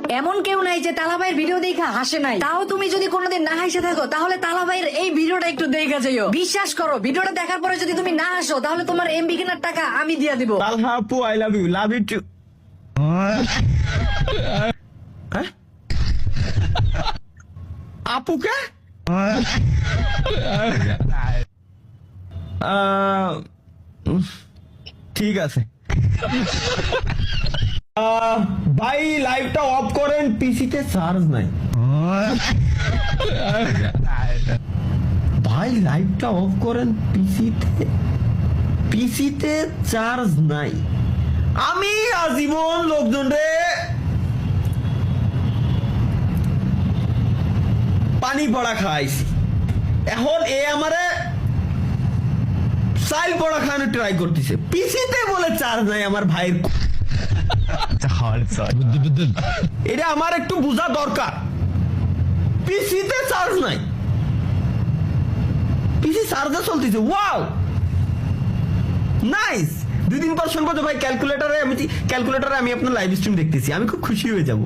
এমন কেউ নাই যে তালা ভাইয়ের ভিডিও দেখা হাসে নাই। তাও তুমি যদি কোনোদিন না হাসে থাকো তাহলে তালা ভাইয়ের এই ভিডিওটা একটু দেখা যাইও। বিশ্বাস করো, ভিডিওটা দেখার পরে যদি তুমি না হাসো তাহলে তোমার এমবি কেনার টাকা আমি দিয়ে দিব। তালহা আপু আই লাভ ইউ টু। আপু কে? ঠিক আছে ভাই, লাইভটা অফ করেন, পিসিতে চার্জ নাই। ভাই লাইভটা অফ করেন, পিসিতে চার্জ নাই। আমি আজীবন লোকজন রে পানি পড়া খাইছি, এখন এ আমারে সাইল পড়া খাওয়ানোর ট্রাই করতেছে। পিসিতে বলে চার্জ নাই আমার ভাইয়ের। এটা আমার একটু বোঝা দরকার। পিসিতে চার্জ নাই, পিসি চার্জে চলতেছে। Wow nice. 2 দিন পর শুনবো তো ভাই ক্যালকুলেটরে আমি আপনার লাইভ স্ট্রিম দেখতেছি, আমি খুব খুশি হয়ে যাব।